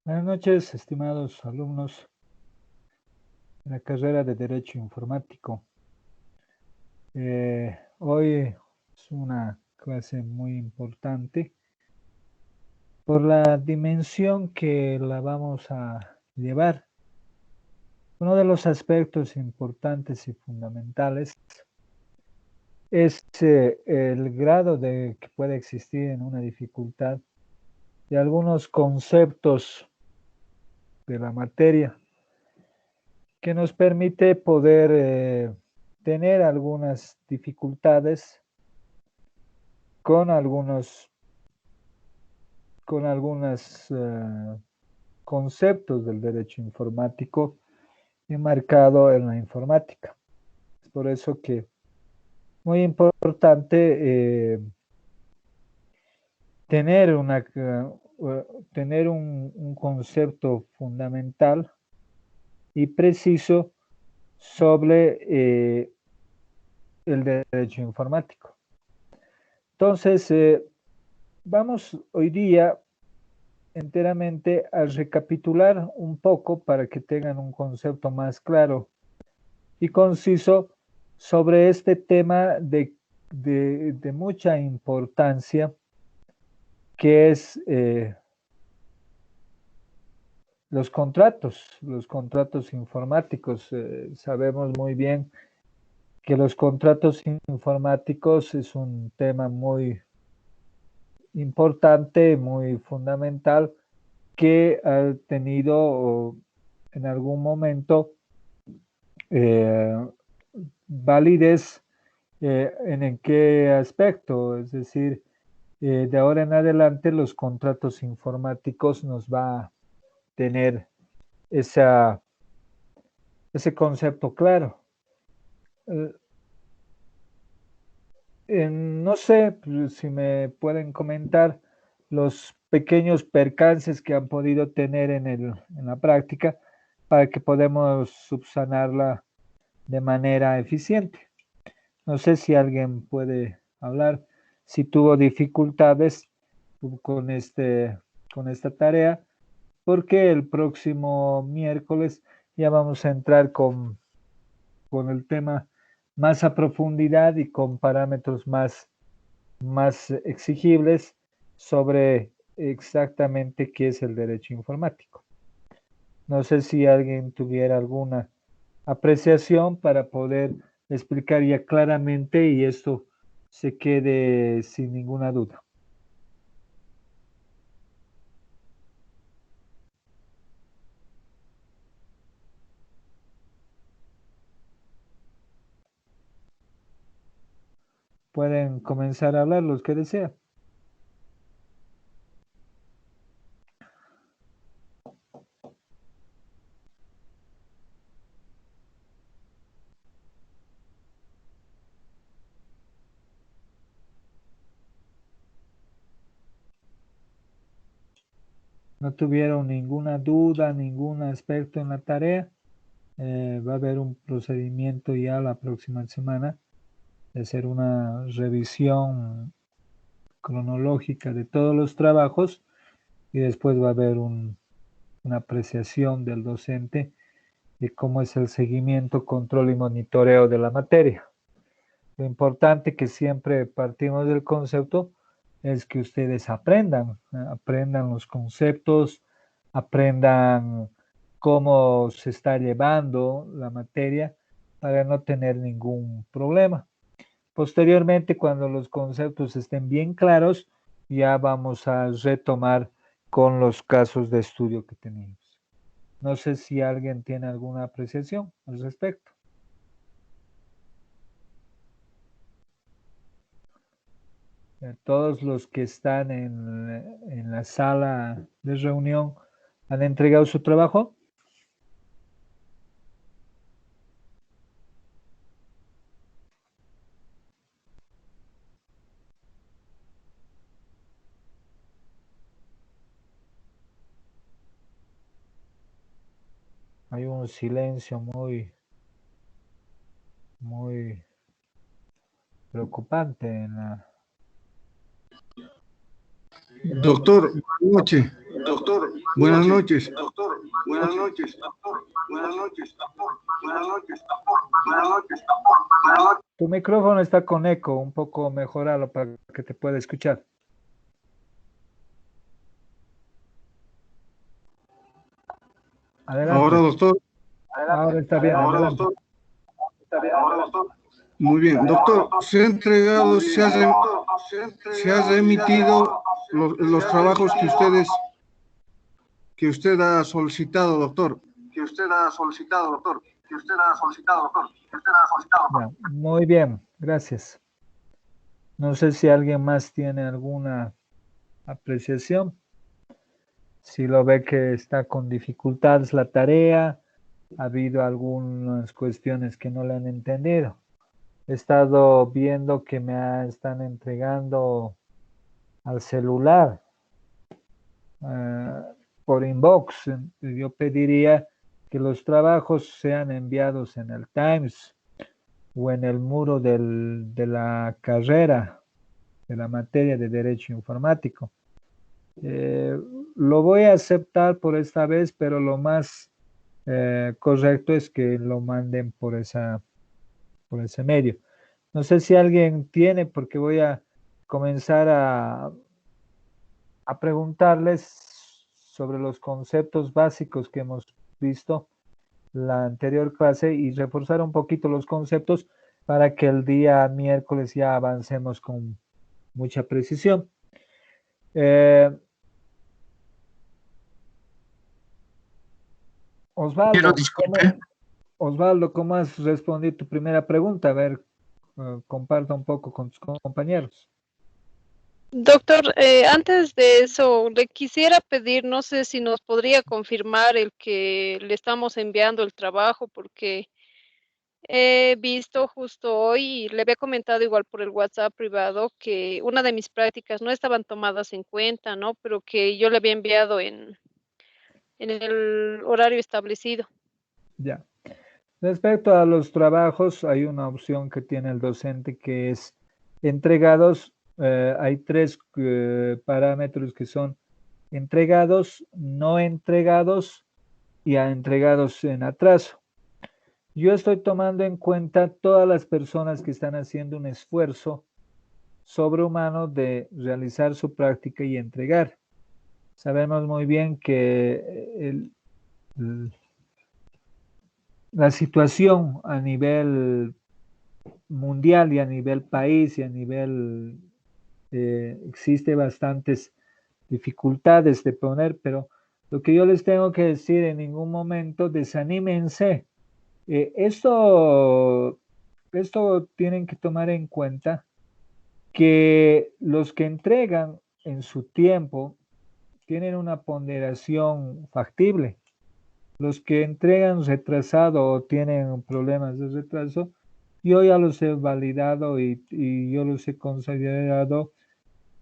Buenas noches, estimados alumnos de la carrera de Derecho Informático. Hoy es una clase muy importante por la dimensión que la vamos a llevar. Uno de los aspectos importantes y fundamentales es el grado que puede existir en una dificultad de algunos conceptos de la materia, que nos permite poder tener algunas dificultades con algunos conceptos del derecho informático enmarcado en la informática. Es por eso que muy importante tener un concepto fundamental y preciso sobre el derecho informático. Entonces, vamos hoy día enteramente a recapitular un poco para que tengan un concepto más claro y conciso sobre este tema de mucha importancia, que es los contratos informáticos. Sabemos muy bien que los contratos informáticos es un tema muy importante, muy fundamental, que ha tenido en algún momento validez. ¿En qué aspecto? Es decir, de ahora en adelante los contratos informáticos nos va a tener ese concepto claro. No sé si me pueden comentar los pequeños percances que han podido tener en la práctica para que podamos subsanarla de manera eficiente. No sé si alguien puede hablar, si tuvo dificultades con esta tarea, porque el próximo miércoles ya vamos a entrar con el tema más a profundidad y con parámetros más exigibles sobre exactamente qué es el derecho informático. No sé si alguien tuviera alguna apreciación para poder explicar ya claramente y esto se quede sin ninguna duda. Pueden comenzar a hablar los que desean. No tuvieron ninguna duda, ningún aspecto en la tarea. Va a haber un procedimiento ya la próxima semana de hacer una revisión cronológica de todos los trabajos y después va a haber una apreciación del docente de cómo es el seguimiento, control y monitoreo de la materia. Lo importante que siempre partimos del concepto es que ustedes aprendan los conceptos, aprendan cómo se está llevando la materia para no tener ningún problema. Posteriormente, cuando los conceptos estén bien claros, ya vamos a retomar con los casos de estudio que tenemos. No sé si alguien tiene alguna apreciación al respecto. Todos los que están en la sala de reunión han entregado su trabajo. Hay un silencio muy preocupante en la... Doctor, buenas noches. Doctor, Buenas noches. Doctor, buenas noches. Doctor, buenas noches. Doctor, buenas noches. Doctor, buenas noches. Doctor, buenas noches. Tu micrófono está con eco, un poco mejoralo para que te pueda escuchar. Adelante. Ahora, doctor. Ahora está bien. Ahora, Adelante. doctor. Está bien, ahora, doctor. Muy bien. Doctor, se ha entregado, se ha remitido los trabajos que usted ha solicitado, doctor. Que usted ha solicitado, doctor. Que usted ha solicitado, doctor. Que usted ha solicitado, doctor. Ya, muy bien, gracias. No sé si alguien más tiene alguna apreciación. Si lo ve que está con dificultades la tarea, ha habido algunas cuestiones que no le han entendido. He estado viendo que están entregando al celular por inbox. Yo pediría que los trabajos sean enviados en el Times o en el muro de la carrera de la materia de Derecho Informático. Lo voy a aceptar por esta vez, pero lo más correcto es que lo manden por ese medio. No sé si alguien tiene, porque voy a comenzar a preguntarles sobre los conceptos básicos que hemos visto la anterior clase y reforzar un poquito los conceptos para que el día miércoles ya avancemos con mucha precisión. Osvaldo, ¿cómo has respondido tu primera pregunta? A ver, comparta un poco con tus compañeros. Doctor, antes de eso, le quisiera pedir, no sé si nos podría confirmar el que le estamos enviando el trabajo, porque he visto justo hoy, y le había comentado igual por el WhatsApp privado, que una de mis prácticas no estaban tomadas en cuenta, ¿no? Pero que yo le había enviado en el horario establecido. Ya. Respecto a los trabajos, hay una opción que tiene el docente que es entregados. Hay tres parámetros que son entregados, no entregados y entregados en atraso. Yo estoy tomando en cuenta todas las personas que están haciendo un esfuerzo sobrehumano de realizar su práctica y entregar. Sabemos muy bien que la situación a nivel mundial y a nivel país y a nivel existe bastantes dificultades de poner, pero lo que yo les tengo que decir en ningún momento, desanímense. Esto tienen que tomar en cuenta que los que entregan en su tiempo tienen una ponderación factible. Los que entregan retrasado o tienen problemas de retraso, yo ya los he validado y yo los he considerado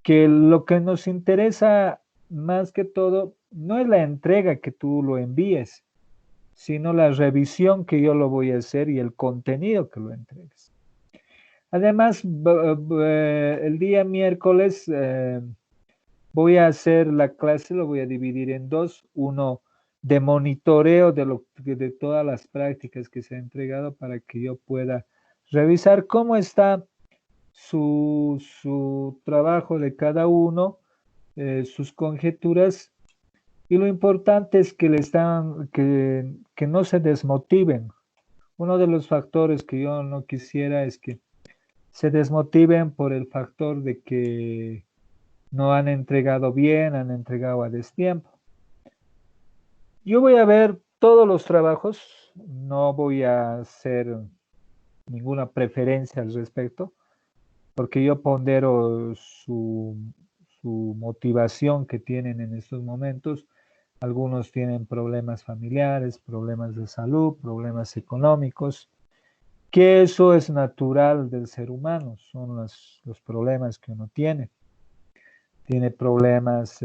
que lo que nos interesa más que todo no es la entrega que tú lo envíes, sino la revisión que yo lo voy a hacer y el contenido que lo entregues. Además, el día miércoles voy a hacer la clase, lo voy a dividir en dos. Uno de monitoreo de todas las prácticas que se han entregado para que yo pueda revisar cómo está su trabajo de cada uno, sus conjeturas. Y lo importante es que que no se desmotiven. Uno de los factores que yo no quisiera es que se desmotiven por el factor de que no han entregado bien, han entregado a destiempo. Yo voy a ver todos los trabajos, no voy a hacer ninguna preferencia al respecto, porque yo pondero su motivación que tienen en estos momentos. Algunos tienen problemas familiares, problemas de salud, problemas económicos, que eso es natural del ser humano, son los problemas que uno tiene. Tiene problemas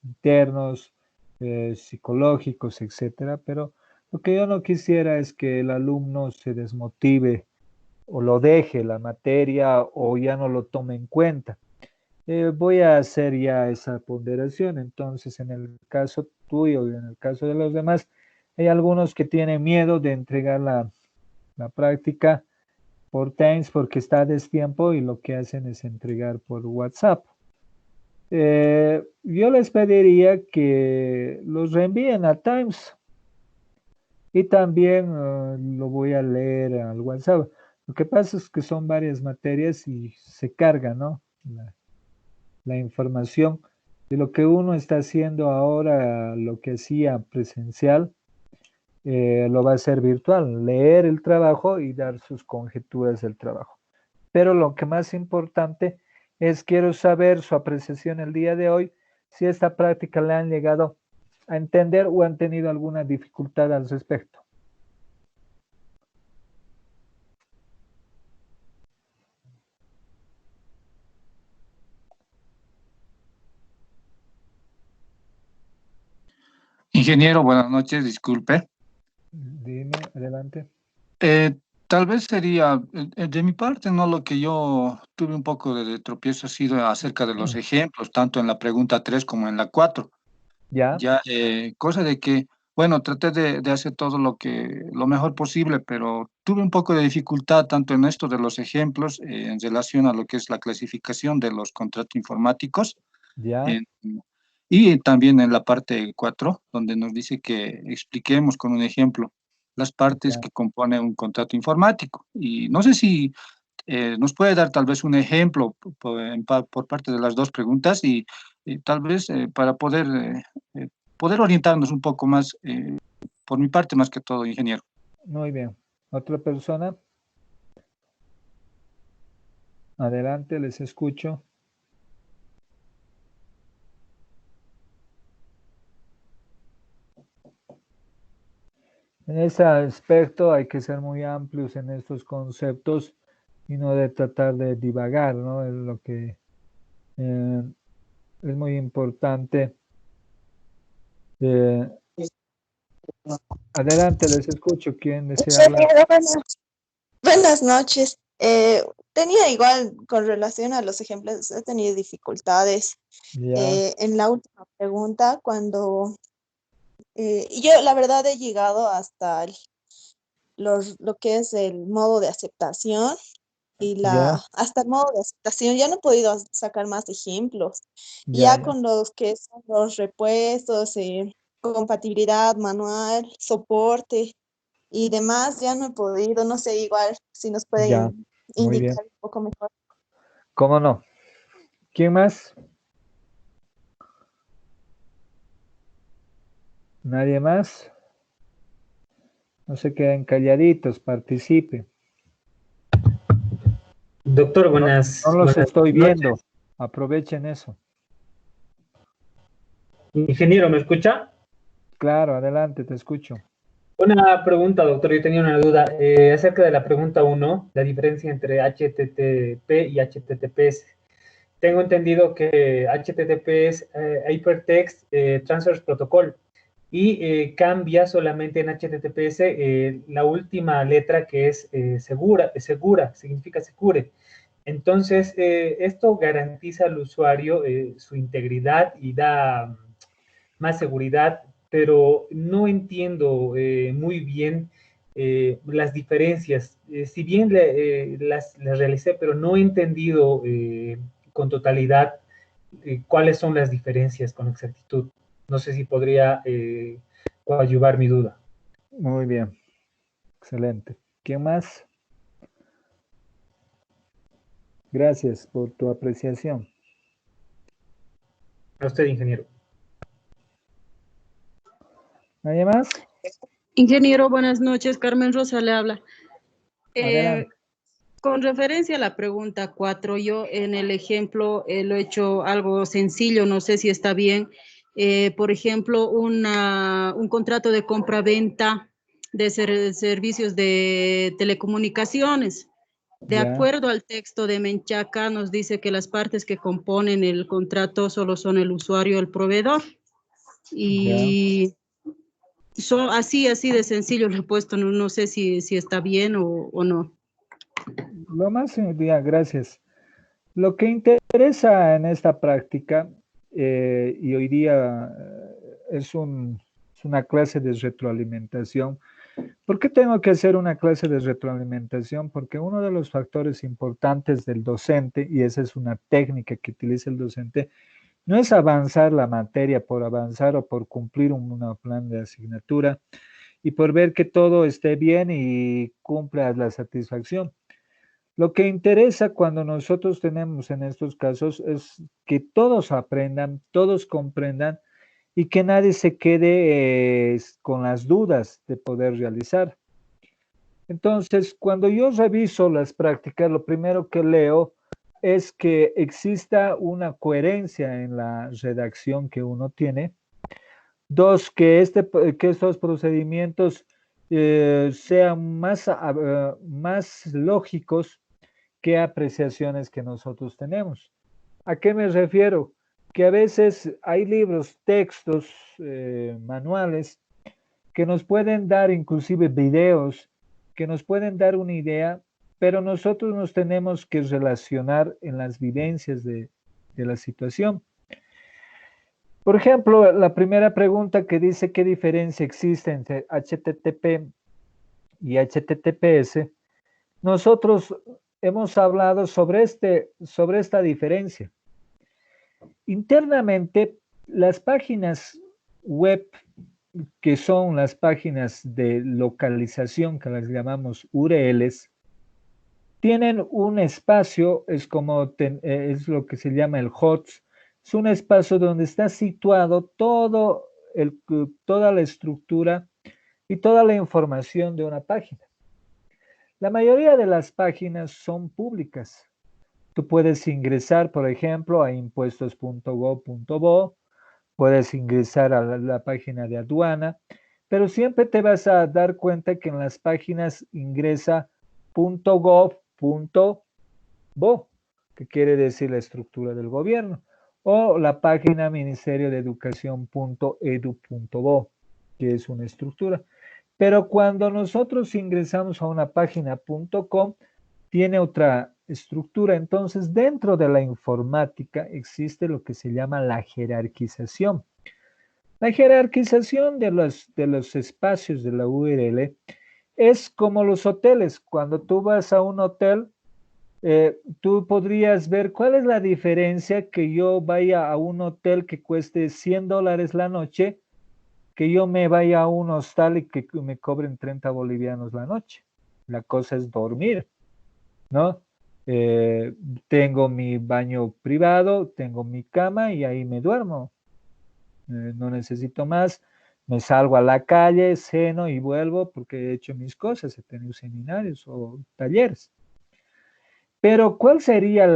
internos, psicológicos, etcétera, pero lo que yo no quisiera es que el alumno se desmotive o lo deje la materia o ya no lo tome en cuenta. voy a hacer ya esa ponderación. Entonces, en el caso tuyo y en el caso de los demás, hay algunos que tienen miedo de entregar la práctica por Teams porque está a destiempo y lo que hacen es entregar por WhatsApp. Yo les pediría que los reenvíen a Times y también lo voy a leer al WhatsApp. Lo que pasa es que son varias materias y se carga, ¿no? La información de lo que uno está haciendo ahora, lo que hacía presencial, lo va a hacer virtual, leer el trabajo y dar sus conjeturas del trabajo. Pero lo que más importante es, quiero saber su apreciación el día de hoy, si esta práctica le han llegado a entender o han tenido alguna dificultad al respecto. Ingeniero, buenas noches, disculpe. Dime, adelante. Tal vez sería, de mi parte, no, lo que yo tuve un poco de tropiezo ha sido acerca de los ejemplos, tanto en la pregunta 3 como en la 4. ¿Ya? Ya, cosa de que, bueno, traté de hacer todo lo mejor posible, pero tuve un poco de dificultad tanto en esto de los ejemplos en relación a lo que es la clasificación de los contratos informáticos. ¿Ya? en- y también en la parte 4, donde nos dice que expliquemos con un ejemplo las partes ¿Ya? que componen un contrato informático. Y no sé si nos puede dar tal vez un ejemplo por parte de las dos preguntas y tal vez para poder orientarnos un poco más, por mi parte más que todo, ingeniero. Muy bien. ¿Otra persona? Adelante, les escucho. En ese aspecto hay que ser muy amplios en estos conceptos y no de tratar de divagar, ¿no? Es lo que es muy importante. Adelante, les escucho. ¿Quién desea hablar? Buenas noches. Tenía igual con relación a los ejemplos, he tenido dificultades Ya, en la última pregunta yo la verdad he llegado hasta lo que es el modo de aceptación y ya, hasta el modo de aceptación. Ya no he podido sacar más ejemplos. ya, Ya ya, con los que son los repuestos, compatibilidad manual, soporte y demás, ya no he podido, no sé, igual si nos ya. pueden Muy bien. indicar un poco mejor. ¿Cómo no? ¿Quién más? ¿Nadie más? No se queden calladitos, participe. Doctor, No, no los buenas estoy viendo. noches. Aprovechen eso. Ingeniero, ¿me escucha? Claro, adelante, te escucho. Una pregunta, doctor, yo tenía una duda acerca de la pregunta 1, la diferencia entre HTTP y HTTPS. Tengo entendido que HTTP es Hypertext Transfer Protocol y cambia solamente en HTTPS la última letra que es segura, significa secure. Entonces, esto garantiza al usuario su integridad y da más seguridad, pero no entiendo muy bien las diferencias. Si bien las realicé, pero no he entendido con totalidad cuáles son las diferencias con exactitud. No sé si podría coadyuvar mi duda. Muy bien, excelente. ¿Quién más? Gracias por tu apreciación. A usted, ingeniero. ¿Nadie más? Ingeniero, buenas noches. Carmen Rosa le habla. Adelante. Con referencia a la pregunta 4, yo en el ejemplo lo he hecho algo sencillo, no sé si está bien. Por ejemplo, un contrato de compra-venta de servicios de telecomunicaciones. De Ya, acuerdo al texto de Menchaca, nos dice que las partes que componen el contrato solo son el usuario y el proveedor. ya. Y así de sencillo lo he puesto, no sé si está bien o no. Lo más, ya, gracias. Lo que interesa en esta práctica, y hoy día es una clase de retroalimentación. ¿Por qué tengo que hacer una clase de retroalimentación? Porque uno de los factores importantes del docente, y esa es una técnica que utiliza el docente, no es avanzar la materia por avanzar o por cumplir un plan de asignatura y por ver que todo esté bien y cumpla la satisfacción. Lo que interesa cuando nosotros tenemos en estos casos es que todos aprendan, todos comprendan y que nadie se quede con las dudas de poder realizar. Entonces, cuando yo reviso las prácticas, lo primero que leo es que exista una coherencia en la redacción que uno tiene. Dos, que estos procedimientos sean más lógicos que apreciaciones que nosotros tenemos. ¿A qué me refiero? Que a veces hay libros, textos, manuales, que nos pueden dar inclusive videos, que nos pueden dar una idea, pero nosotros nos tenemos que relacionar en las vivencias de la situación. Por ejemplo, la primera pregunta que dice qué diferencia existe entre HTTP y HTTPS, nosotros hemos hablado sobre esta diferencia. Internamente, las páginas web, que son las páginas de localización, que las llamamos URLs, tienen un espacio, es lo que se llama el host, es un espacio donde está situado toda la estructura y toda la información de una página. La mayoría de las páginas son públicas. Tú puedes ingresar, por ejemplo, a impuestos.gov.bo, puedes ingresar a la página de aduana, pero siempre te vas a dar cuenta que en las páginas ingresa .gov.bo, que quiere decir la estructura del gobierno, o la página Ministerio de Educación.edu.bo, que es una estructura. Pero cuando nosotros ingresamos a una página .com, tiene otra estructura. Entonces, dentro de la informática existe lo que se llama la jerarquización. La jerarquización de los espacios de la URL es como los hoteles. Cuando tú vas a un hotel, tú podrías ver cuál es la diferencia que yo vaya a un hotel que cueste $100 la noche, que yo me vaya a un hostal y que me cobren 30 bolivianos la noche. La cosa es dormir, ¿no? Tengo mi baño privado, tengo mi cama y ahí me duermo. No necesito más. Me salgo a la calle, ceno y vuelvo porque he hecho mis cosas, he tenido seminarios o talleres. Pero ¿cuál sería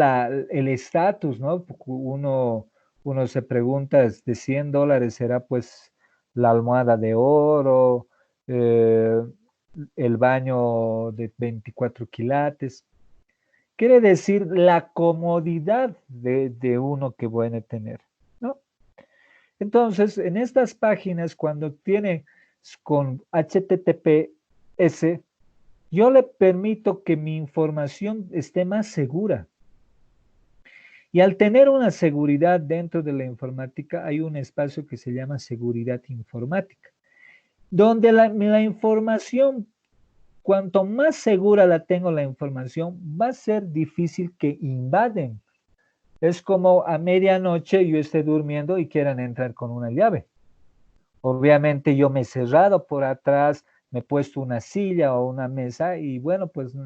el estatus, no? Uno se pregunta, de $100 será pues la almohada de oro, el baño de 24 quilates. Quiere decir la comodidad de uno que puede tener, ¿no? Entonces, en estas páginas, cuando tiene con HTTPS, yo le permito que mi información esté más segura. Y al tener una seguridad dentro de la informática, hay un espacio que se llama seguridad informática, donde la información, cuanto más segura la tengo la información, va a ser difícil que invaden. Es como a medianoche yo esté durmiendo y quieran entrar con una llave. Obviamente yo me he cerrado por atrás, me he puesto una silla o una mesa y bueno, pues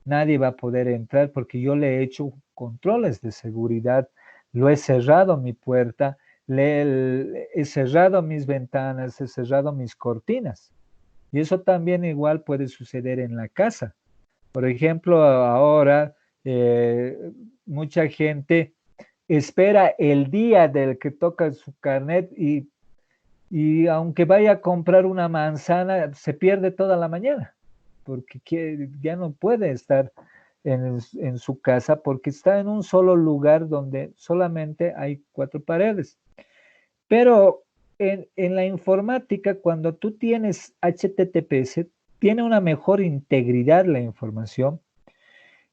nadie va a poder entrar porque yo le he hecho controles de seguridad, lo he cerrado mi puerta, he cerrado mis ventanas, he cerrado mis cortinas. Y eso también igual puede suceder en la casa. Por ejemplo, ahora mucha gente espera el día del que toca su carnet y aunque vaya a comprar una manzana, se pierde toda la mañana, porque ya no puede estar en su casa porque está en un solo lugar donde solamente hay 4 paredes. Pero en la informática, cuando tú tienes HTTPS, tiene una mejor integridad la información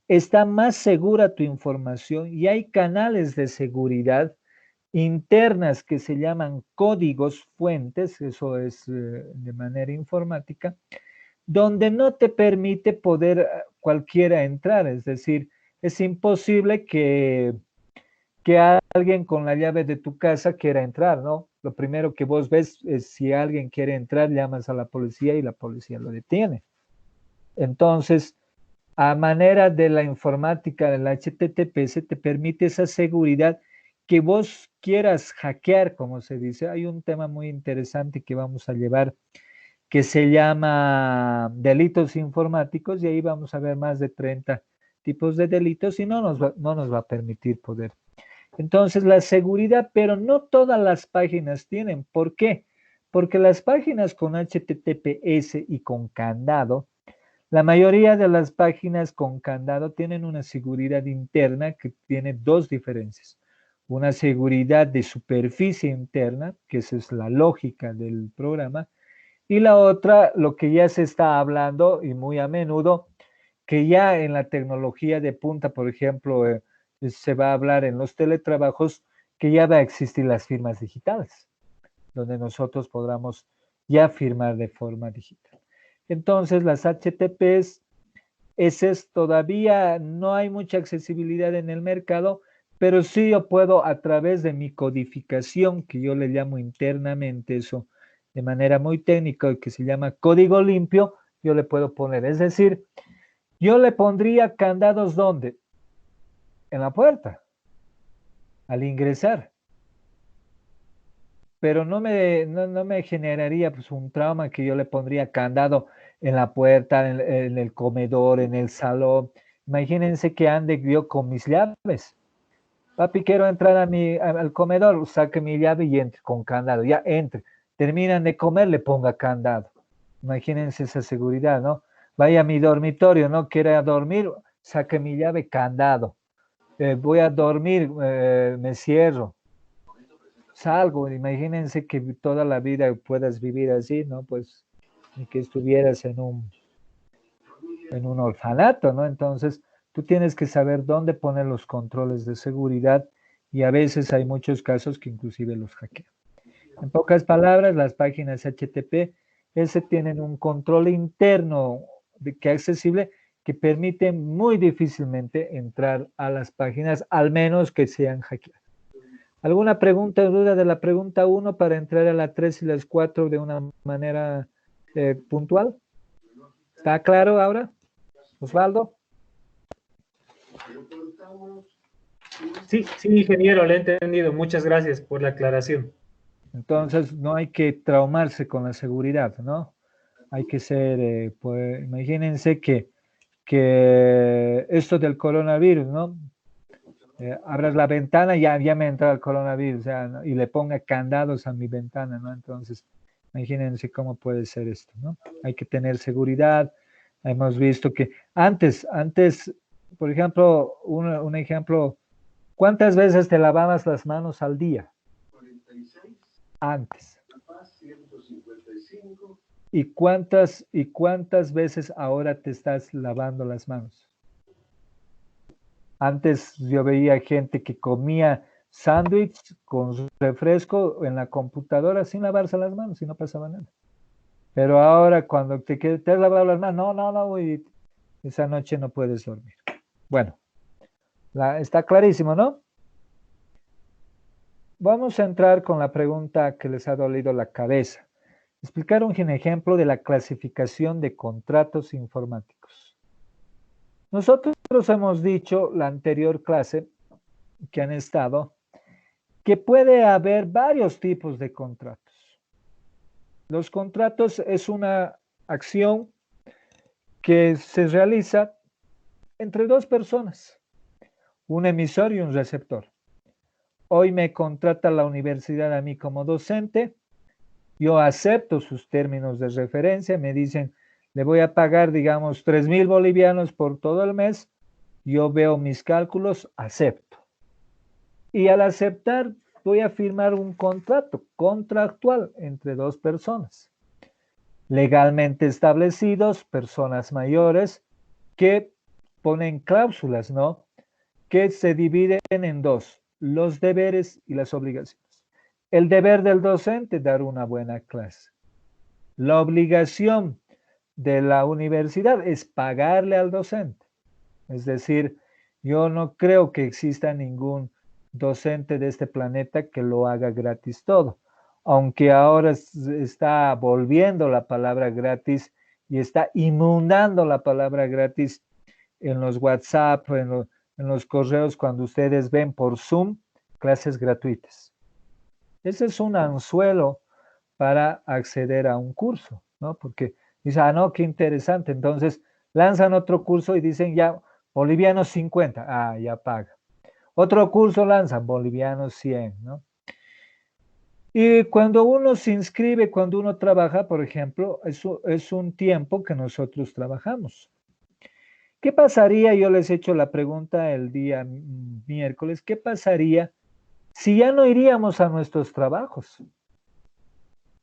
está más segura tu información y hay canales de seguridad internas que se llaman códigos fuentes, eso es de manera informática, donde no te permite poder cualquiera entrar, es decir, es imposible que alguien con la llave de tu casa quiera entrar, ¿no? Lo primero que vos ves es si alguien quiere entrar, llamas a la policía y la policía lo detiene. Entonces, a manera de la informática del HTTPS, te permite esa seguridad que vos quieras hackear, como se dice. Hay un tema muy interesante que vamos a llevar que se llama delitos informáticos y ahí vamos a ver más de 30 tipos de delitos y no nos va a permitir poder. Entonces, la seguridad, pero no todas las páginas tienen. ¿Por qué? Porque las páginas con HTTPS y con candado, la mayoría de las páginas con candado tienen una seguridad interna que tiene dos diferencias. Una seguridad de superficie interna, que esa es la lógica del programa, y la otra, lo que ya se está hablando y muy a menudo, que ya en la tecnología de punta, por ejemplo, se va a hablar en los teletrabajos, que ya va a existir las firmas digitales, donde nosotros podamos ya firmar de forma digital. Entonces, las HTTPs, esas todavía no hay mucha accesibilidad en el mercado, pero sí yo puedo a través de mi codificación, que yo le llamo internamente eso, de manera muy técnica, que se llama código limpio, yo le puedo poner. Es decir, yo le pondría candados ¿dónde? En la puerta, al ingresar. Pero no me generaría pues, un trauma que yo le pondría candado en la puerta, en el comedor, en el salón. Imagínense que ande yo con mis llaves. Papi, quiero entrar al comedor, saque mi llave y entre con candado. Ya entre. Terminan de comer, le ponga candado. Imagínense esa seguridad, ¿no? Vaya a mi dormitorio, ¿no? Quiere dormir, saque mi llave, candado. Voy a dormir, me cierro. Salgo, imagínense que toda la vida puedas vivir así, ¿no? Pues, ni que estuvieras en un orfanato, ¿no? Entonces, tú tienes que saber dónde poner los controles de seguridad y a veces hay muchos casos que inclusive los hackean. En pocas palabras, las páginas HTTPS tienen un control interno que es accesible que permite muy difícilmente entrar a las páginas, al menos que sean hackeadas. ¿Alguna pregunta o duda de la pregunta 1 para entrar a la 3 y las 4 de una manera puntual? ¿Está claro ahora, Osvaldo? Sí, ingeniero, le he entendido. Muchas gracias por la aclaración. Entonces, no hay que traumarse con la seguridad, ¿no? Hay que ser, pues, imagínense que esto del coronavirus, ¿no? Abras la ventana y ya me entra el coronavirus, o sea, ¿no? Y le ponga candados a mi ventana, ¿no? Entonces, imagínense cómo puede ser esto, ¿no? Hay que tener seguridad. Hemos visto que antes, por ejemplo, un ejemplo, ¿cuántas veces te lavabas las manos al día? 46. Antes. 155. ¿Y cuántas veces ahora te estás lavando las manos? Antes yo veía gente que comía sándwich con refresco en la computadora sin lavarse las manos y no pasaba nada. Pero ahora cuando te has lavado las manos, no, y esa noche no puedes dormir. Bueno, está clarísimo, ¿no? Vamos a entrar con la pregunta que les ha dolido la cabeza. Explicar un ejemplo de la clasificación de contratos informáticos. Nosotros hemos dicho la anterior clase que han estado que puede haber varios tipos de contratos. Los contratos es una acción que se realiza entre dos personas, un emisor y un receptor. Hoy me contrata la universidad a mí como docente, yo acepto sus términos de referencia, me dicen, le voy a pagar, digamos, 3,000 bolivianos por todo el mes, yo veo mis cálculos, acepto. Y al aceptar, voy a firmar un contrato contractual entre dos personas, legalmente establecidos, personas mayores, que ponen cláusulas, ¿no? Que se dividen en dos, los deberes y las obligaciones. El deber del docente, dar una buena clase. La obligación de la universidad es pagarle al docente. Es decir, yo no creo que exista ningún docente de este planeta que lo haga gratis todo, aunque ahora está volviendo la palabra gratis y está inundando la palabra gratis en los WhatsApp, en los correos, cuando ustedes ven por Zoom clases gratuitas. Ese es un anzuelo para acceder a un curso, ¿no? Porque dice, ah, no, qué interesante. Entonces lanzan otro curso y dicen, ya, bolivianos 50, ah, ya paga. Otro curso lanzan, bolivianos 100, ¿no? Y cuando uno se inscribe, cuando uno trabaja, por ejemplo, eso es un tiempo que nosotros trabajamos. ¿Qué pasaría? Yo les he hecho la pregunta el día miércoles, ¿qué pasaría si ya no iríamos a nuestros trabajos?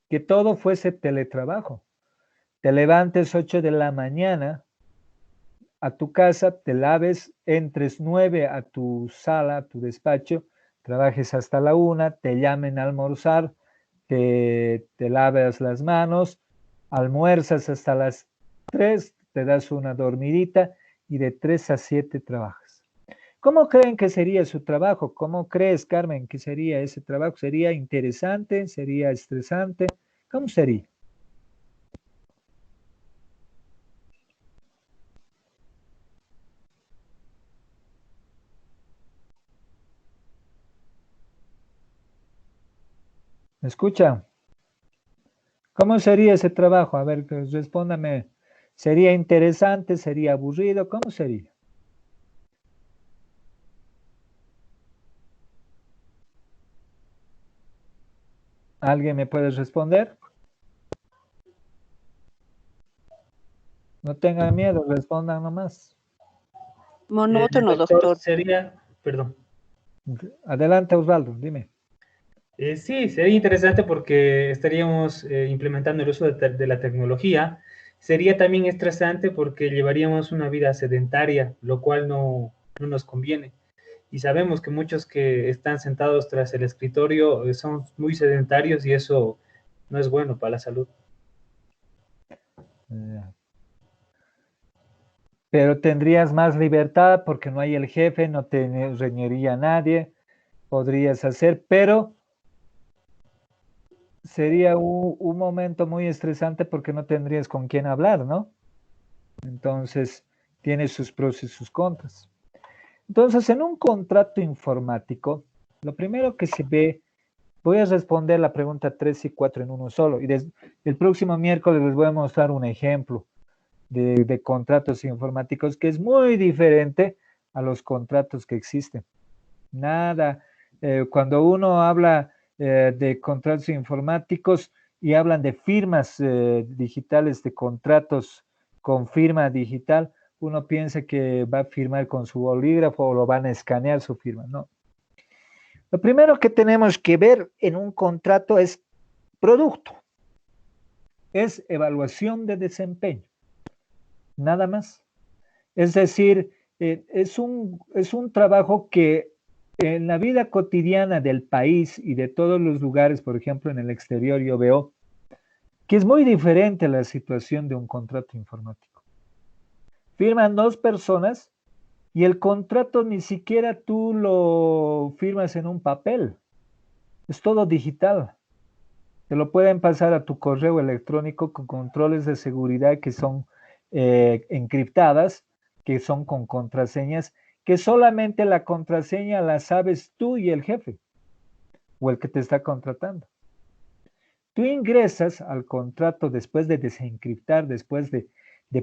Que todo fuese teletrabajo. Te levantes 8 de la mañana a tu casa, te laves, entres 9 a tu sala, a tu despacho, trabajes hasta la 1, te llamen a almorzar, te laves las manos, almuerzas hasta las 3, te das una dormidita y de 3 a 7 trabajas. ¿Cómo creen que sería su trabajo? ¿Cómo crees, Carmen, que sería ese trabajo? ¿Sería interesante? ¿Sería estresante? ¿Cómo sería? ¿Me escucha? ¿Cómo sería ese trabajo? A ver, respóndame. ¿Sería interesante? ¿Sería aburrido? ¿Cómo sería? ¿Alguien me puede responder? No tengan miedo, respondan nomás. Monótono, doctor. Sería, perdón. Adelante, Osvaldo, dime. Sí, sería interesante porque estaríamos implementando el uso de la tecnología. Sería también estresante porque llevaríamos una vida sedentaria, lo cual no nos conviene. Y sabemos que muchos que están sentados tras el escritorio son muy sedentarios y eso no es bueno para la salud. Pero tendrías más libertad porque no hay el jefe, no te reñiría nadie, podrías hacer, pero sería un momento muy estresante porque no tendrías con quién hablar, ¿no? Entonces, tiene sus pros y sus contras. Entonces, en un contrato informático, lo primero que se ve, voy a responder la pregunta 3 y 4 en uno solo, y el próximo miércoles les voy a mostrar un ejemplo de contratos informáticos que es muy diferente a los contratos que existen. Nada, cuando uno habla de contratos informáticos y hablan de firmas digitales, de contratos con firma digital, uno piensa que va a firmar con su bolígrafo o lo van a escanear su firma. No. Lo primero que tenemos que ver en un contrato es producto, es evaluación de desempeño, nada más. Es decir, es un trabajo que en la vida cotidiana del país y de todos los lugares, por ejemplo, en el exterior, yo veo que es muy diferente la situación de un contrato informático. Firman dos personas y el contrato ni siquiera tú lo firmas en un papel. Es todo digital. Te lo pueden pasar a tu correo electrónico con controles de seguridad que son encriptadas, que son con contraseñas, que solamente la contraseña la sabes tú y el jefe o el que te está contratando. Tú ingresas al contrato después de desencriptar, después de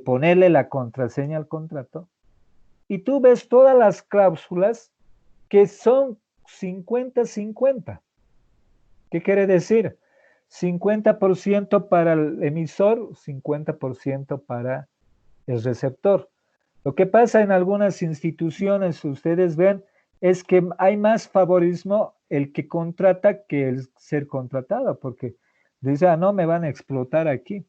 ponerle la contraseña al contrato, y tú ves todas las cláusulas que son 50-50. ¿Qué quiere decir? 50% para el emisor, 50% para el receptor. Lo que pasa en algunas instituciones, ustedes ven, es que hay más favorismo el que contrata que el ser contratado, porque dice, ah, no, me van a explotar aquí.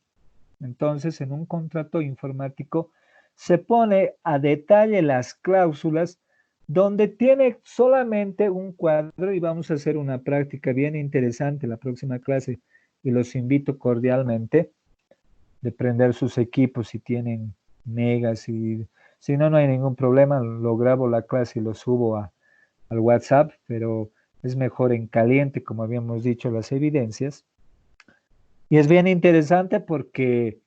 Entonces, en un contrato informático, se pone a detalle las cláusulas donde tiene solamente un cuadro, y vamos a hacer una práctica bien interesante la próxima clase, y los invito cordialmente de prender sus equipos si tienen megas, y si no, no hay ningún problema, lo grabo la clase y lo subo al WhatsApp, pero es mejor en caliente, como habíamos dicho, las evidencias. Y es bien interesante porque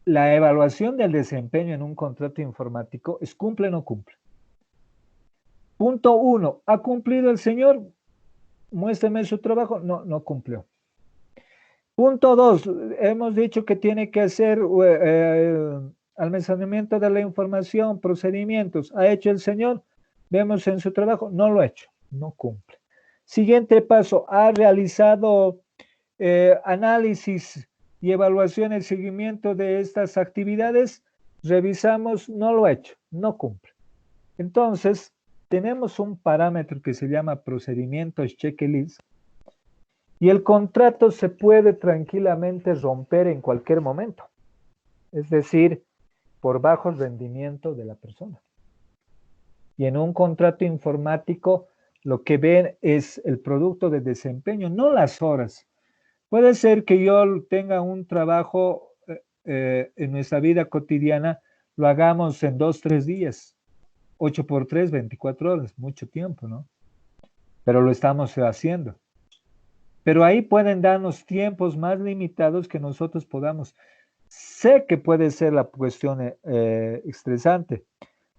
la evaluación del desempeño en un contrato informático es cumple o no cumple. Punto 1, ¿ha cumplido el señor? Muéstrame su trabajo. No, no cumplió. Punto 2, hemos dicho que tiene que hacer almacenamiento de la información, procedimientos. ¿Ha hecho el señor? Vemos en su trabajo, no lo ha hecho, no cumple. Siguiente paso, ha realizado análisis y evaluación y seguimiento de estas actividades. Revisamos, no lo ha hecho, no cumple. Entonces, tenemos un parámetro que se llama procedimientos checklist, y el contrato se puede tranquilamente romper en cualquier momento, es decir, por bajo rendimiento de la persona. Y en un contrato informático, lo que ven es el producto de desempeño, no las horas. Puede ser que yo tenga un trabajo en nuestra vida cotidiana, lo hagamos en 2, 3 días, 8 por 3, 24 horas, mucho tiempo, ¿no? Pero lo estamos haciendo. Pero ahí pueden darnos tiempos más limitados que nosotros podamos. Sé que puede ser la cuestión estresante.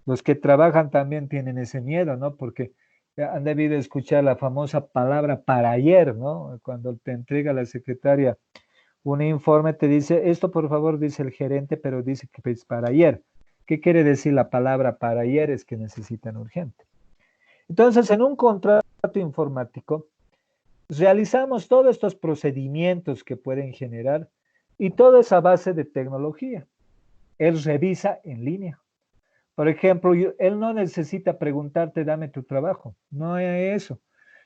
Los que trabajan también tienen ese miedo, ¿no? Porque han debido escuchar la famosa palabra para ayer, ¿no? Cuando te entrega la secretaria un informe, te dice, esto por favor dice el gerente, pero dice que es para ayer. ¿Qué quiere decir la palabra para ayer? Es que necesitan urgente. Entonces, en un contrato informático, realizamos todos estos procedimientos que pueden generar y toda esa base de tecnología. Él revisa en línea. Por ejemplo, él no necesita preguntarte, dame tu trabajo. No hay eso.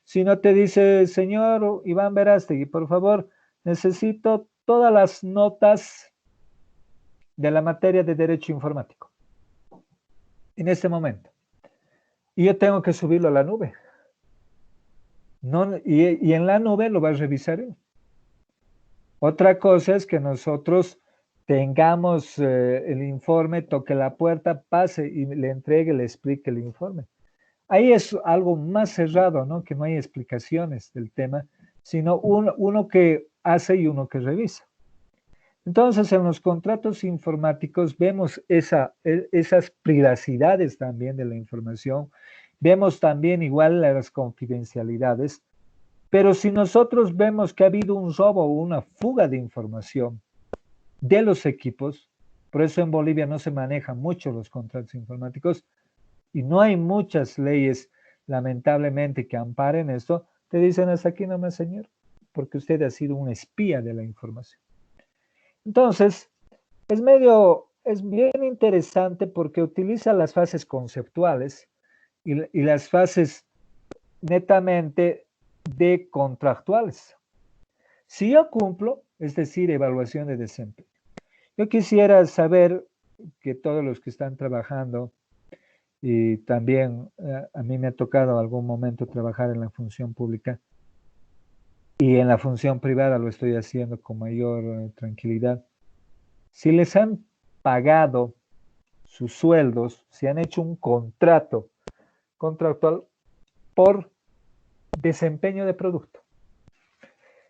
Sino te dice, señor Iván Verástegui, por favor, necesito todas las notas de la materia de derecho informático en este momento. Y yo tengo que subirlo a la nube. No, y en la nube lo va a revisar él. Otra cosa es que nosotros tengamos el informe, toque la puerta, pase y le entregue, le explique el informe. Ahí es algo más cerrado, ¿no? Que no hay explicaciones del tema, sino uno que hace y uno que revisa. Entonces, en los contratos informáticos vemos esas privacidades también de la información, vemos también igual las confidencialidades, pero si nosotros vemos que ha habido un robo o una fuga de información de los equipos, por eso en Bolivia no se manejan mucho los contratos informáticos y no hay muchas leyes, lamentablemente, que amparen esto, te dicen hasta aquí nomás, señor, porque usted ha sido un espía de la información. Entonces, es bien interesante porque utiliza las fases conceptuales y las fases netamente de contractuales. Si yo cumplo, es decir, evaluación de desempeño. Yo quisiera saber que todos los que están trabajando, y también a mí me ha tocado algún momento trabajar en la función pública y en la función privada lo estoy haciendo con mayor tranquilidad. Si les han pagado sus sueldos, si han hecho un contractual por desempeño de producto.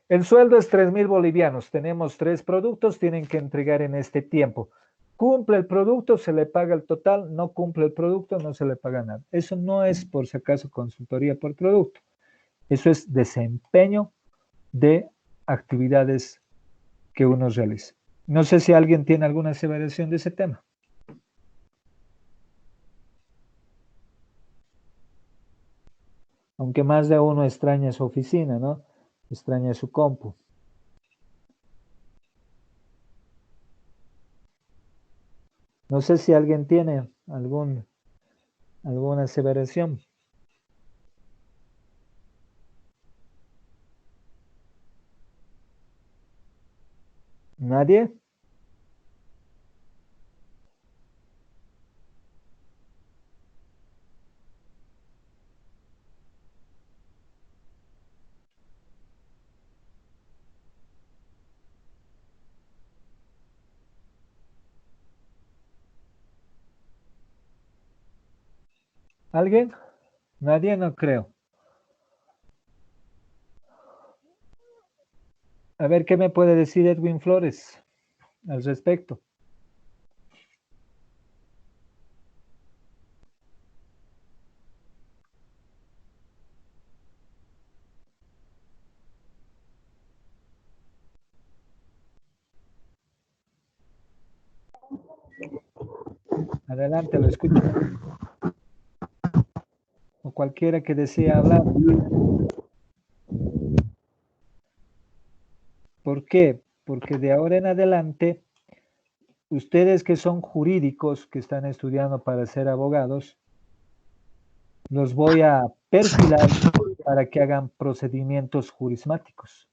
El sueldo es 3,000 bolivianos. Tenemos 3 productos, tienen que entregar en este tiempo. Cumple el producto, se le paga el total. No cumple el producto, no se le paga nada. Eso no es, por si acaso, consultoría por producto. Eso es desempeño de actividades que uno realiza. No sé si alguien tiene alguna aseveración de ese tema. Aunque más de uno extraña su oficina, ¿no? Extraña su compu. No sé si alguien tiene alguna aseveración. ¿Nadie? ¿Alguien? Nadie, no creo. A ver, ¿qué me puede decir Edwin Flores al respecto? Adelante, lo escucho. O cualquiera que desee hablar. ¿Por qué? Porque de ahora en adelante, ustedes que son jurídicos, que están estudiando para ser abogados, los voy a perfilar para que hagan procedimientos jurismáticos.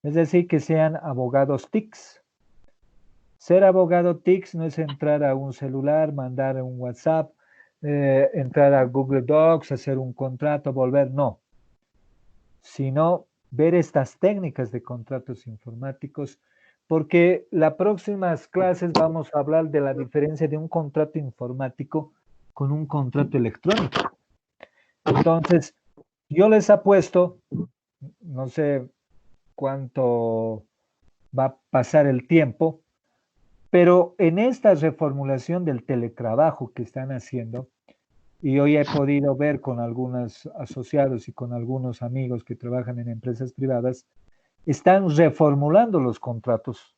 Es decir, que sean abogados TICs. Ser abogado TICs no es entrar a un celular, mandar un WhatsApp, entrar a Google Docs, hacer un contrato, volver, no. Sino ver estas técnicas de contratos informáticos, porque las próximas clases vamos a hablar de la diferencia de un contrato informático con un contrato electrónico. Entonces, yo les apuesto, no sé cuánto va a pasar el tiempo, pero en esta reformulación del teletrabajo que están haciendo, y hoy he podido ver con algunos asociados y con algunos amigos que trabajan en empresas privadas, están reformulando los contratos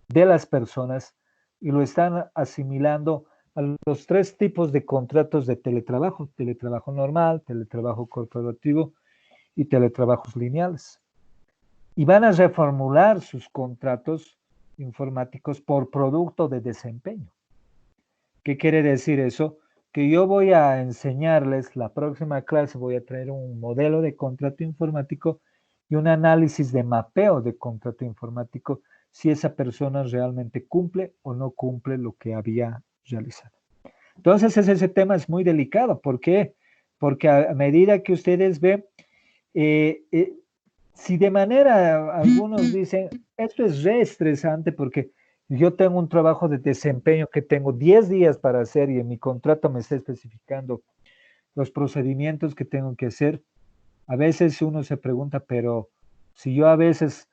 de las personas y lo están asimilando a los tres tipos de contratos de teletrabajo: teletrabajo normal, teletrabajo corporativo y teletrabajos lineales. Y van a reformular sus contratos informáticos por producto de desempeño. ¿Qué quiere decir eso? Que yo voy a enseñarles, la próxima clase voy a traer un modelo de contrato informático y un análisis de mapeo de contrato informático, si esa persona realmente cumple o no cumple lo que había realizado. Entonces ese tema es muy delicado. ¿Por qué? Porque a medida que ustedes ven, si de manera algunos dicen, esto es re estresante porque yo tengo un trabajo de desempeño que tengo 10 días para hacer y en mi contrato me está especificando los procedimientos que tengo que hacer. A veces uno se pregunta, pero si yo a veces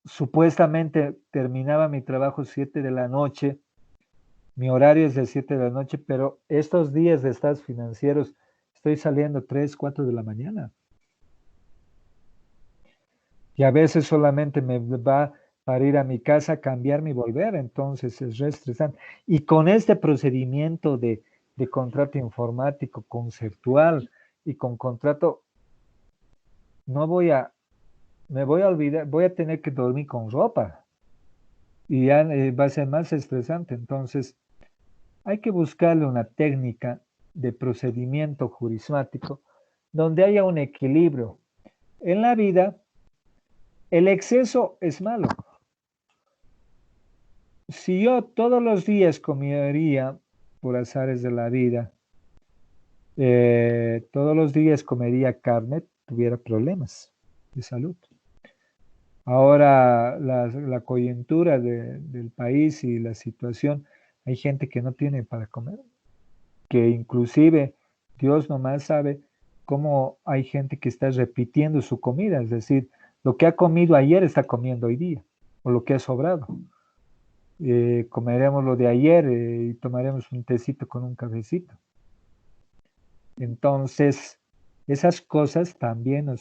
supuestamente terminaba mi trabajo 7 de la noche, mi horario es de 7 de la noche, pero estos días de estados financieros estoy saliendo 3, 4 de la mañana. Y a veces solamente me va para ir a mi casa, cambiarme y volver, entonces es re estresante. Y con este procedimiento de contrato informático conceptual y con contrato, no voy a, me voy a olvidar, voy a tener que dormir con ropa y ya va a ser más estresante. Entonces, hay que buscarle una técnica de procedimiento jurismático donde haya un equilibrio. En la vida, el exceso es malo. Si yo todos los días comería, por azares de la vida, todos los días comería carne, tuviera problemas de salud. Ahora la coyuntura del país y la situación, hay gente que no tiene para comer, que inclusive Dios nomás sabe cómo hay gente que está repitiendo su comida, es decir, lo que ha comido ayer está comiendo hoy día, o lo que ha sobrado. Comeremos lo de ayer y tomaremos un tecito con un cafecito. Entonces, esas cosas también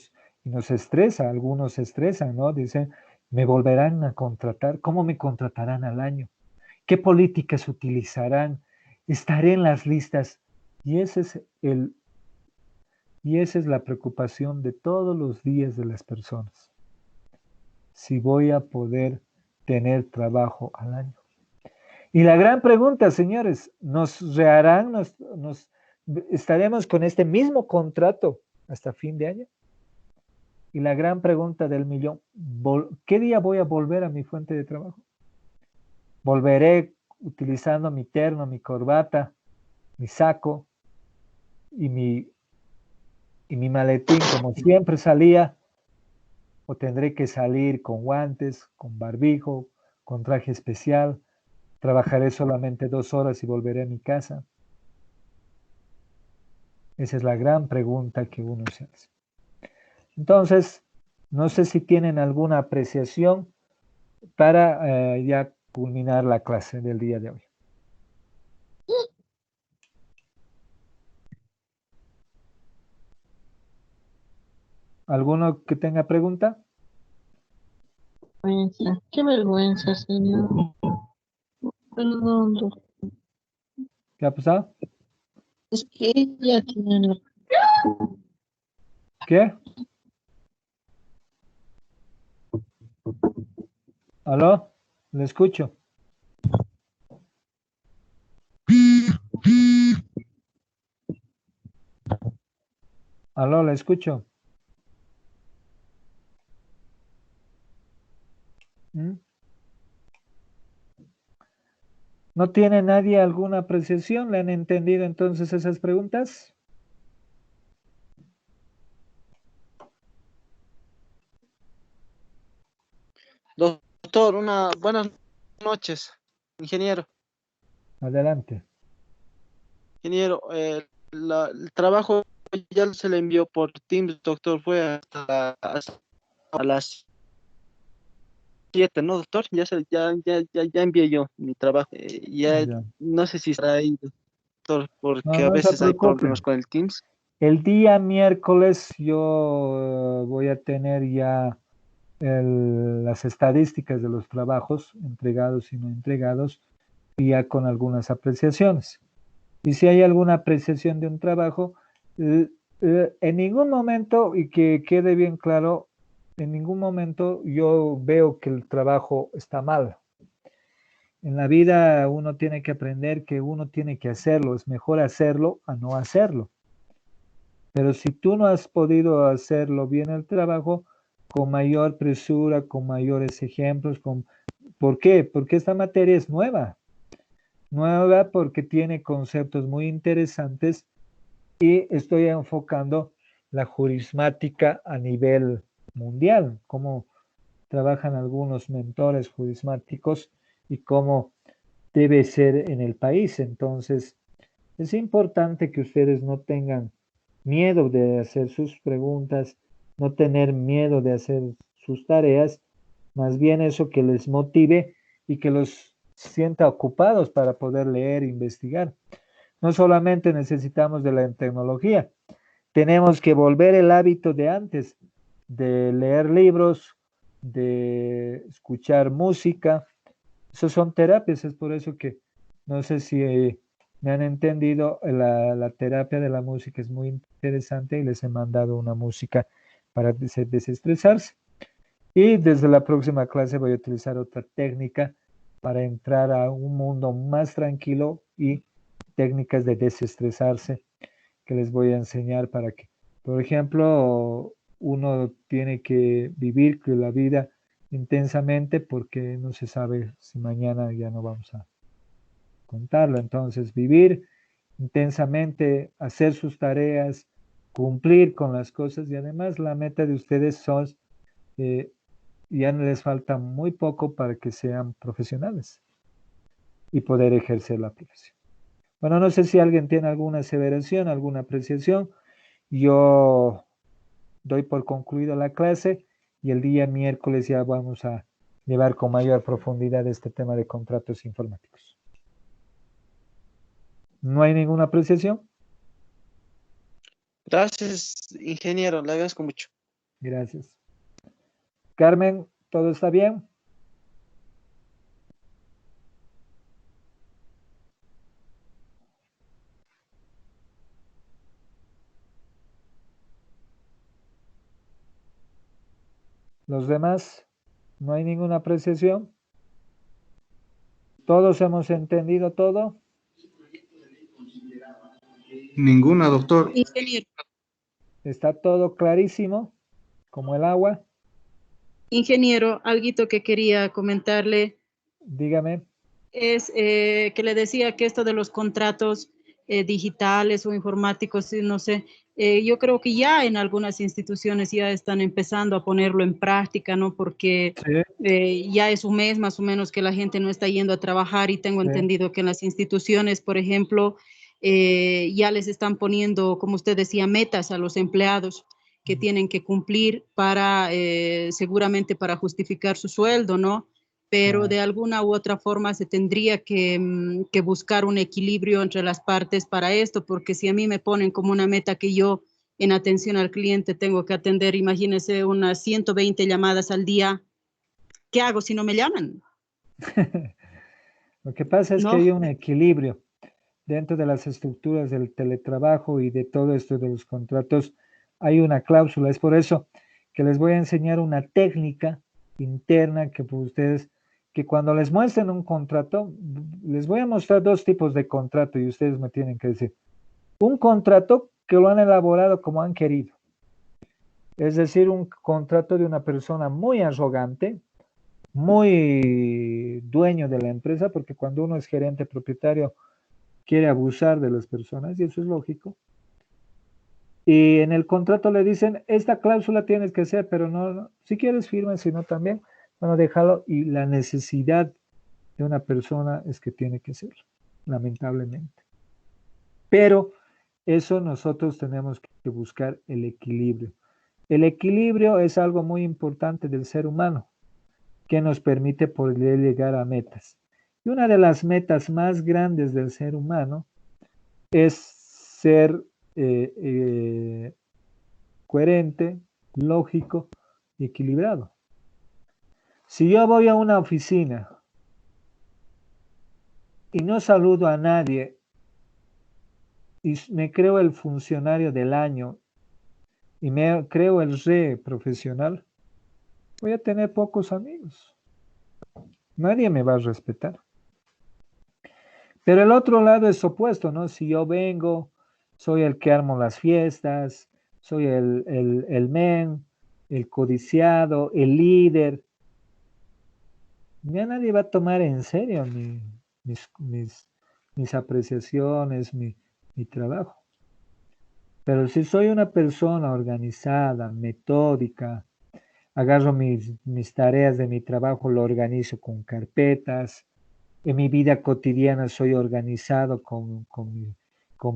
nos estresa, algunos se estresan, ¿no? Dicen, ¿me volverán a contratar? ¿Cómo me contratarán al año? ¿Qué políticas utilizarán? ¿Estaré en las listas? Y esa es la preocupación de todos los días de las personas. Si voy a poder tener trabajo al año. Y la gran pregunta, señores, ¿nos reharán, estaremos con este mismo contrato hasta fin de año? Y la gran pregunta del millón, ¿qué día voy a volver a mi fuente de trabajo? ¿Volveré utilizando mi terno, mi corbata, mi saco y mi maletín como siempre salía? ¿O tendré que salir con guantes, con barbijo, con traje especial? ¿Trabajaré solamente 2 horas y volveré a mi casa? Esa es la gran pregunta que uno se hace. Entonces, no sé si tienen alguna apreciación para ya culminar la clase del día de hoy. ¿Alguno que tenga pregunta? Qué vergüenza, señor. Perdón, doctor. ¿Qué ha pasado? Es que ella tiene la... ¿Qué? ¿Aló? Le escucho. ¿Aló? Le escucho. ¿Mm? ¿No tiene nadie alguna apreciación? ¿Le han entendido entonces esas preguntas? Doctor, buenas noches, ingeniero. Adelante. Ingeniero, el trabajo ya se le envió por Teams, doctor, fue hasta a las 7, ¿no, doctor? Ya envié yo mi trabajo. Ya Ya. no sé si estará ahí, doctor, No, porque a no se veces hay preocupe. problemas con el Teams. El día miércoles yo voy a tener ya las estadísticas de los trabajos entregados y no entregados, y ya con algunas apreciaciones. Y si hay alguna apreciación de un trabajo, en ningún momento, y que quede bien claro, en ningún momento yo veo que el trabajo está mal. En la vida uno tiene que aprender que uno tiene que hacerlo, es mejor hacerlo a no hacerlo. Pero si tú no has podido hacerlo bien el trabajo, con mayor presura, con mayores ejemplos, ¿por qué? Porque esta materia es nueva. Nueva porque tiene conceptos muy interesantes y estoy enfocando la jurismática a nivel mundial, cómo trabajan algunos mentores jurismáticos y cómo debe ser en el país. Entonces, es importante que ustedes no tengan miedo de hacer sus preguntas, no tener miedo de hacer sus tareas, más bien eso que les motive y que los sienta ocupados para poder leer e investigar. No solamente necesitamos de la tecnología, tenemos que volver el hábito de antes, de leer libros, de escuchar música. Eso son terapias, es por eso que no sé si me han entendido, la terapia de la música es muy interesante y les he mandado una música para desestresarse. Y desde la próxima clase voy a utilizar otra técnica para entrar a un mundo más tranquilo y técnicas de desestresarse que les voy a enseñar para que, por ejemplo, uno tiene que vivir la vida intensamente porque no se sabe si mañana ya no vamos a contarlo. Entonces, vivir intensamente, hacer sus tareas, cumplir con las cosas y además la meta de ustedes son, ya les falta muy poco para que sean profesionales y poder ejercer la profesión. Bueno, no sé si alguien tiene alguna aseveración, alguna apreciación. Yo doy por concluida la clase y el día miércoles ya vamos a llevar con mayor profundidad este tema de contratos informáticos. ¿No hay ninguna apreciación? Gracias, ingeniero, le agradezco mucho. Gracias. Carmen, ¿todo está bien? ¿Los demás? ¿No hay ninguna apreciación? ¿Todos hemos entendido todo? Ninguna, doctor. Ingeniero, ¿Está todo clarísimo como el agua? ingeniero, alguito que quería comentarle Dígame. es que le decía que esto de los contratos digitales o informáticos, sí, no sé, yo creo que ya en algunas instituciones ya están empezando a ponerlo en práctica, ¿no? Porque Sí. ya es un mes más o menos que la gente no está yendo a trabajar y tengo Sí. entendido que en las instituciones, por ejemplo, ya les están poniendo, como usted decía, metas a los empleados que tienen que cumplir para, seguramente para justificar su sueldo, ¿no? Pero de alguna u otra forma se tendría que buscar un equilibrio entre las partes para esto, porque si a mí me ponen como una meta que yo en atención al cliente tengo que atender, imagínese, unas 120 llamadas al día, ¿qué hago si no me llaman? Lo que pasa es que hay un equilibrio dentro de las estructuras del teletrabajo y de todo esto de los contratos. Hay una cláusula, es por eso que les voy a enseñar una técnica interna que pues, ustedes, que cuando les muestren un contrato, les voy a mostrar dos tipos de contrato y ustedes me tienen que decir. Un contrato que lo han elaborado como han querido. Es decir, un contrato de una persona muy arrogante, muy dueño de la empresa, porque cuando uno es gerente propietario quiere abusar de las personas y eso es lógico. Y en el contrato le dicen, esta cláusula tienes que ser, pero no, si quieres firma, si no también, bueno, déjalo. Y la necesidad de una persona es que tiene que ser, lamentablemente. Pero eso nosotros tenemos que buscar el equilibrio. El equilibrio es algo muy importante del ser humano que nos permite poder llegar a metas. Y una de las metas más grandes del ser humano es ser coherente, lógico y equilibrado. Si yo voy a una oficina y no saludo a nadie y me creo el funcionario del año y me creo el re profesional, voy a tener pocos amigos. Nadie me va a respetar. Pero el otro lado es opuesto, ¿no? Si yo vengo, soy el que armo las fiestas, soy el men, el codiciado, el líder, ya nadie va a tomar en serio mis apreciaciones, mi trabajo. Pero si soy una persona organizada, metódica, agarro mis tareas de mi trabajo, lo organizo con carpetas. En mi vida cotidiana soy organizado con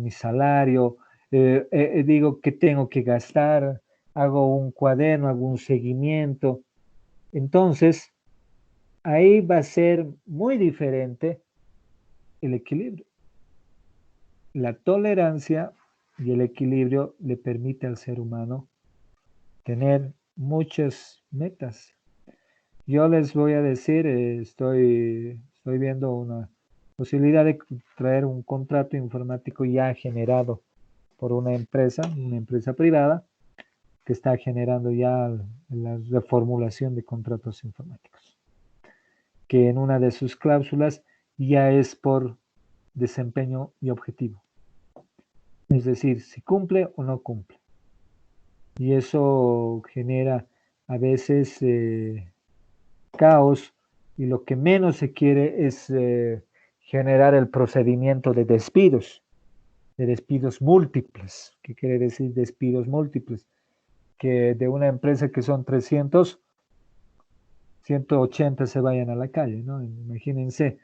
mi salario. Digo que tengo que gastar, hago un cuaderno, hago un seguimiento. Entonces, ahí va a ser muy diferente el equilibrio. La tolerancia y el equilibrio le permite al ser humano tener muchas metas. Yo les voy a decir, estoy viendo una posibilidad de traer un contrato informático ya generado por una empresa privada, que está generando ya la reformulación de contratos informáticos, que en una de sus cláusulas ya es por desempeño y objetivo. Es decir, si cumple o no cumple. Y eso genera a veces caos, y lo que menos se quiere es generar el procedimiento de despidos múltiples. ¿Qué quiere decir despidos múltiples? Que de una empresa que son 300, 180 se vayan a la calle, ¿no? Imagínense,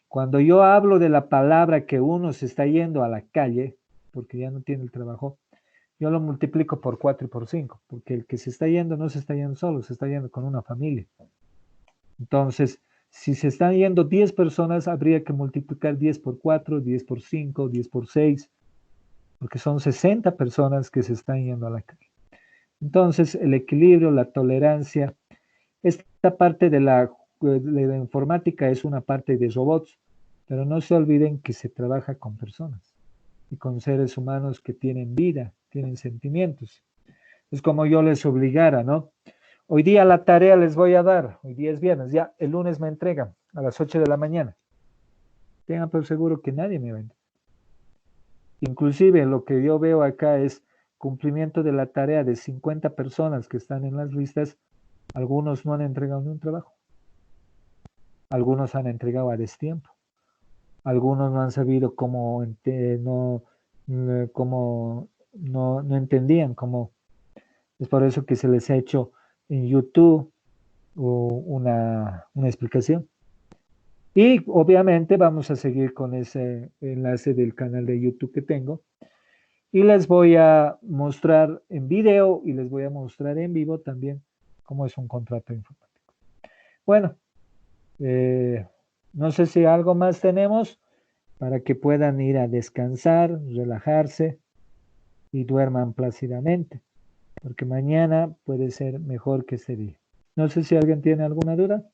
cuando yo hablo de la palabra que uno se está yendo a la calle, porque ya no tiene el trabajo, yo lo multiplico por 4 y por 5, porque el que se está yendo no se está yendo solo, se está yendo con una familia. Entonces, si se están yendo 10 personas, habría que multiplicar 10 por 4, 10 por 5, 10 por 6, porque son 60 personas que se están yendo a la calle. Entonces, el equilibrio, la tolerancia, esta parte de la informática es una parte de robots, pero no se olviden que se trabaja con personas y con seres humanos que tienen vida, tienen sentimientos. Es como yo les obligara, ¿no? Hoy día la tarea les voy a dar, hoy día es viernes, ya el lunes me entregan a las 8 de la mañana. Tengan por seguro que nadie me va a entregar. Inclusive lo que yo veo acá es cumplimiento de la tarea de 50 personas que están en las listas. Algunos no han entregado ni un trabajo. Algunos han entregado a destiempo. Algunos no han sabido cómo, no entendían cómo. Es por eso que se les ha hecho en YouTube una explicación. Y obviamente vamos a seguir con ese enlace del canal de YouTube que tengo. Y les voy a mostrar en video y les voy a mostrar en vivo también cómo es un contrato informático. Bueno, no sé si algo más tenemos para que puedan ir a descansar, relajarse y duerman plácidamente, porque mañana puede ser mejor que este día. No sé si alguien tiene alguna duda.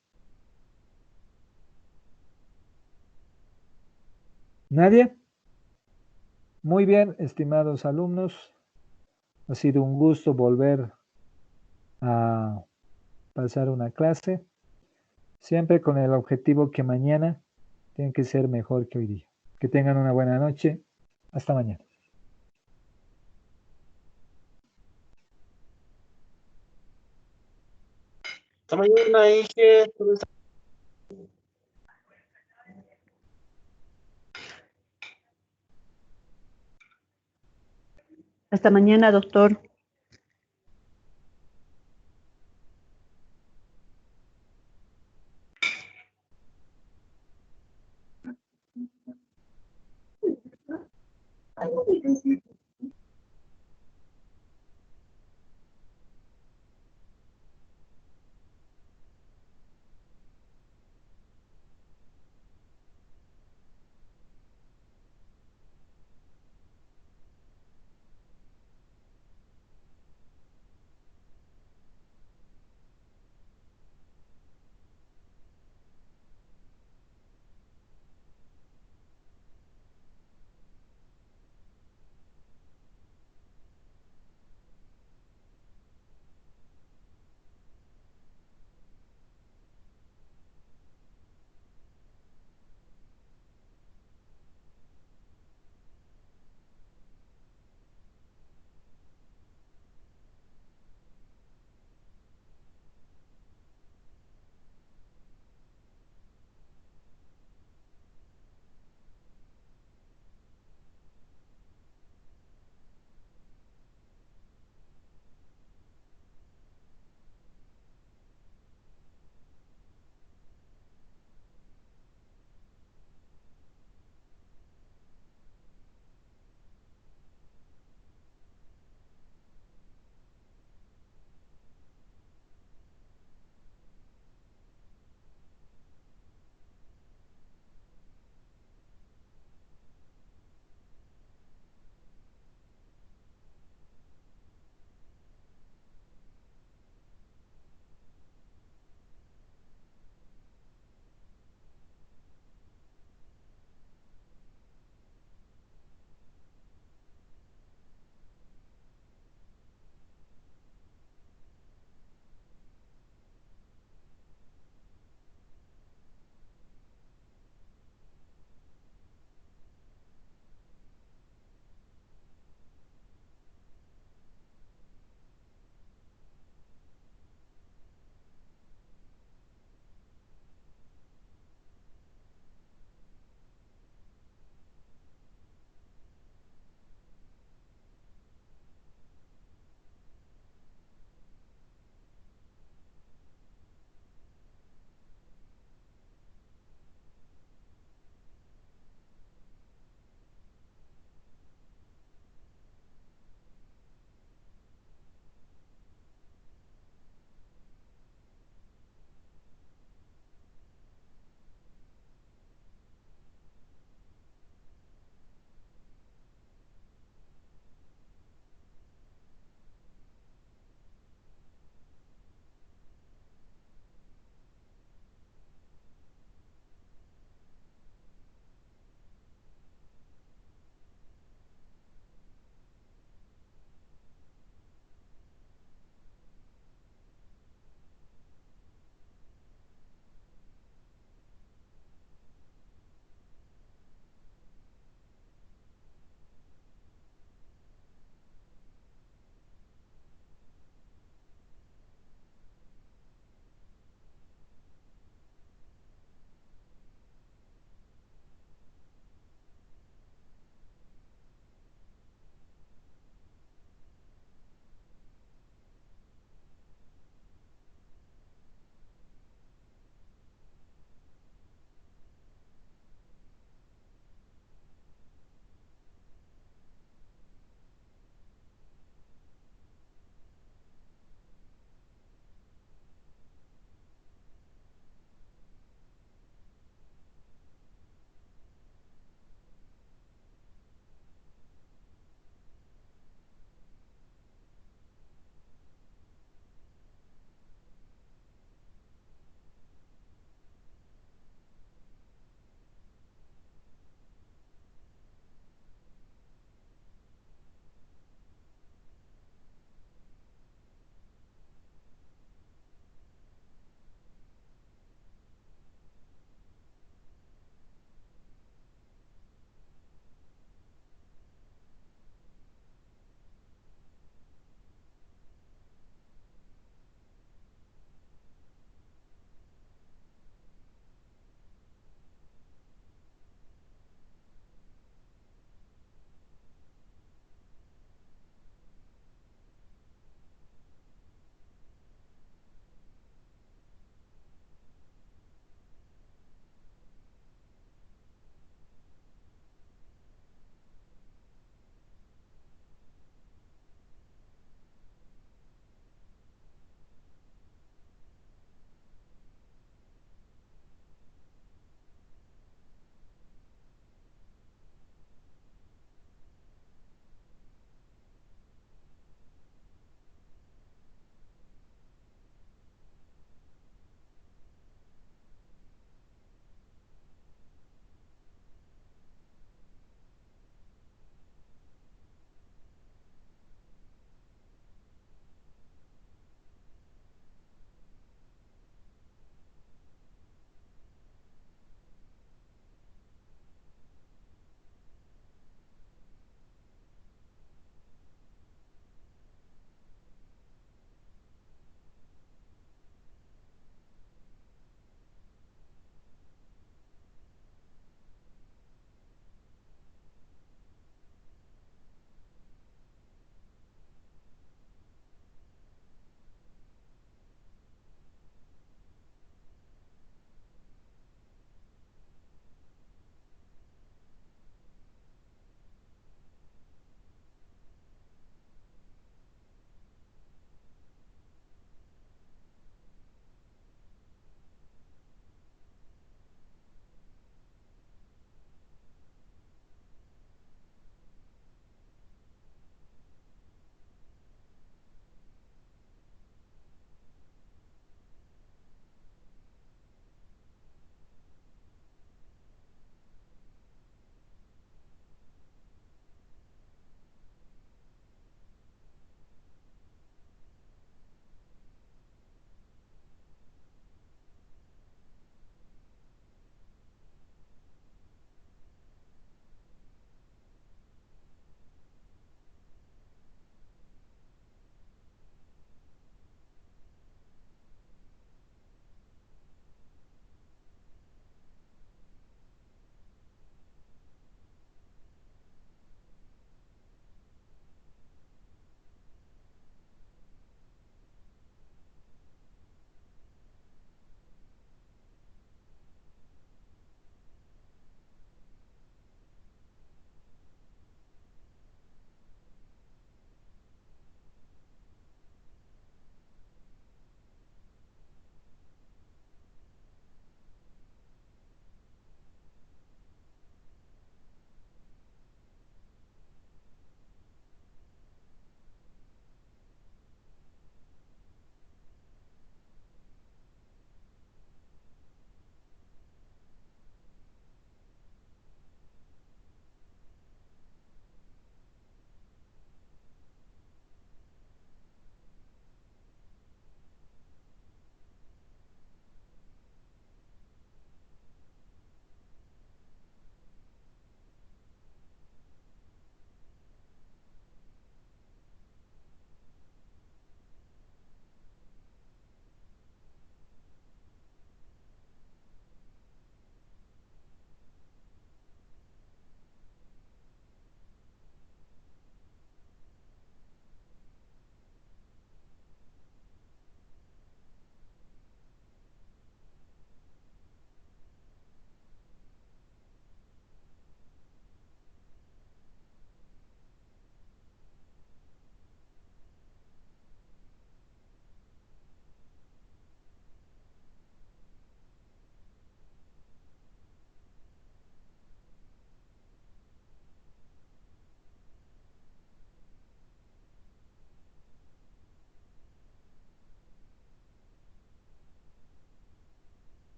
¿Nadie? Muy bien, estimados alumnos. Ha sido un gusto volver a pasar una clase, siempre con el objetivo que mañana tiene que ser mejor que hoy día. Que tengan una buena noche. Hasta mañana. Hasta mañana, Inge. Hasta mañana, doctor.